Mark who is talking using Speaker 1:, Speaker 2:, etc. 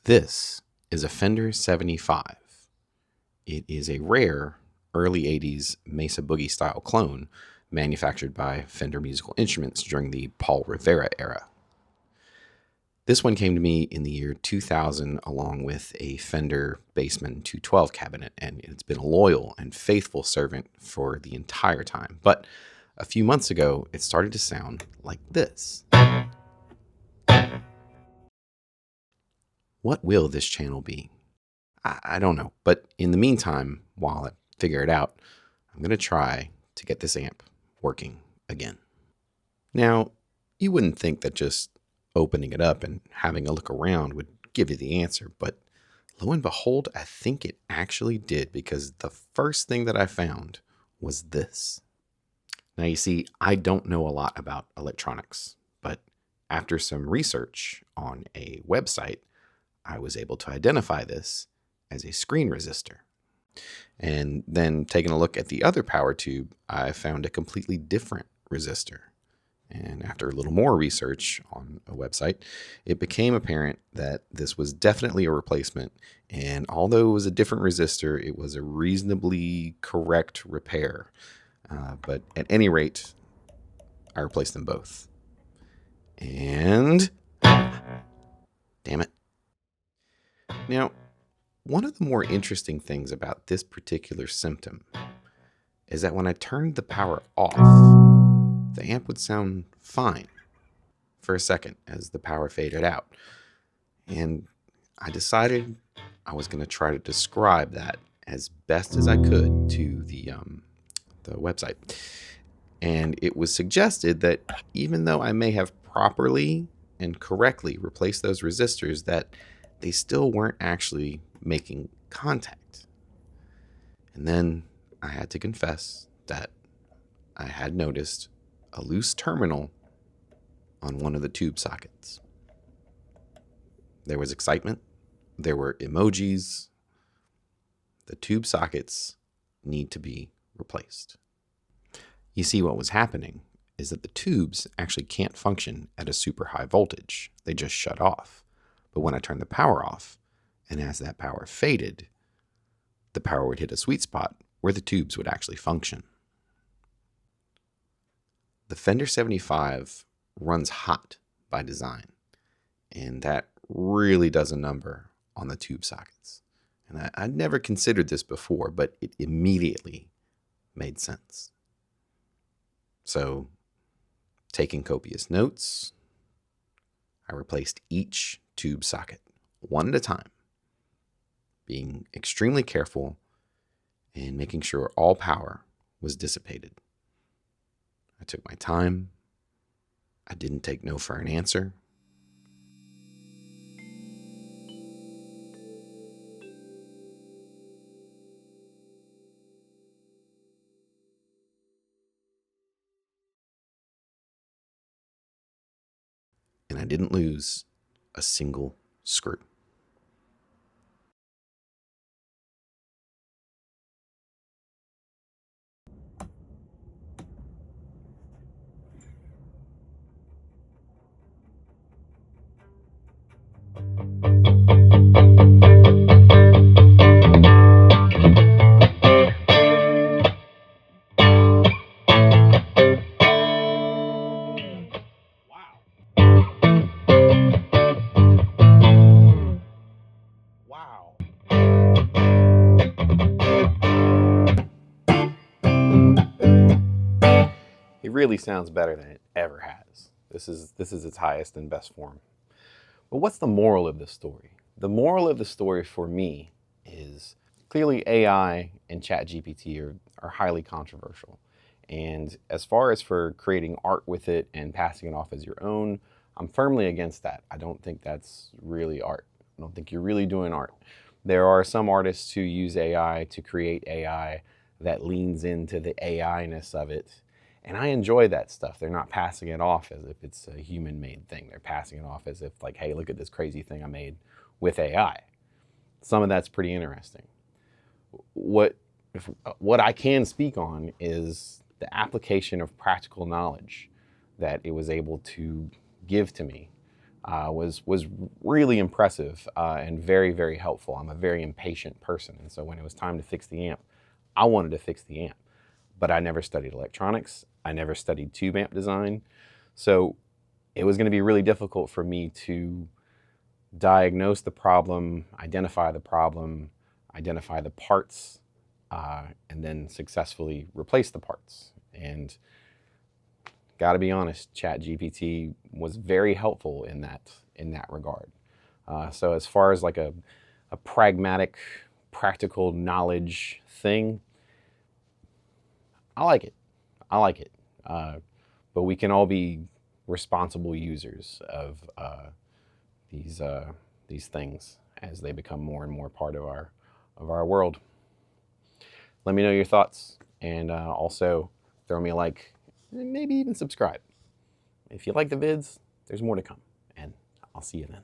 Speaker 1: This is a Fender 75. It is a rare early 80s Mesa Boogie style clone manufactured by Fender Musical Instruments during the Paul Rivera era. This one came to me in the year 2000 along with a Fender Bassman 212 cabinet, and it's been a loyal and faithful servant for the entire time. But a few months ago, it started to sound like this. What will this channel be? I don't know, but in the meantime, while I figure it out, I'm going to try to get this amp working again. Now, you wouldn't think that just opening it up and having a look around would give you the answer, but lo and behold, I think it actually did, because the first thing that I found was this. Now, you see, I don't know a lot about electronics, but after some research on a website, I was able to identify this as a screen resistor. And then taking a look at the other power tube, I found a completely different resistor. And after a little more research on a website, it became apparent that this was definitely a replacement. And although it was a different resistor, it was a reasonably correct repair. But at any rate, I replaced them both. And damn it. Now, one of the more interesting things about this particular symptom is that when I turned the power off, the amp would sound fine for a second as the power faded out. And I decided I was going to try to describe that as best as I could to the website. And it was suggested that even though I may have properly and correctly replaced those resistors, that they still weren't actually making contact. And then I had to confess that I had noticed a loose terminal on one of the tube sockets. There was excitement. There were emojis. The tube sockets need to be replaced. You see, what was happening is that the tubes actually can't function at a super high voltage. They just shut off. But when I turned the power off, and as that power faded, the power would hit a sweet spot where the tubes would actually function. The Fender 75 runs hot by design, and that really does a number on the tube sockets. And I'd never considered this before, but it immediately made sense. So, taking copious notes, I replaced each tube socket one at a time, being extremely careful and making sure all power was dissipated. I took my time. I didn't take no for an answer. And I didn't lose a single screw. Wow. It really sounds better than it ever has. This is its highest and best form. But what's the moral of this story? The moral of the story for me is clearly AI and ChatGPT are highly controversial. And as far as for creating art with it and passing it off as your own, I'm firmly against that. I don't think that's really art. I don't think you're really doing art. There are some artists who use AI to create AI that leans into the AI-ness of it. And I enjoy that stuff. They're not passing it off as if it's a human-made thing. They're passing it off as if like, hey, look at this crazy thing I made with AI. Some of that's pretty interesting. What I can speak on is the application of practical knowledge that it was able to give to me was really impressive and very, very helpful. I'm a very impatient person, and so when it was time to fix the amp, I wanted to fix the amp. But I never studied electronics. I never studied tube amp design. So it was going to be really difficult for me to diagnose the problem, identify the parts, and then successfully replace the parts. And gotta be honest, ChatGPT was very helpful in that regard. So as far as like a pragmatic, practical knowledge thing, I like it. I like it. But we can all be responsible users of these things as they become more and more part of our world. Let me know your thoughts, and also throw me a like, and maybe even subscribe. If you like the vids, there's more to come, and I'll see you then.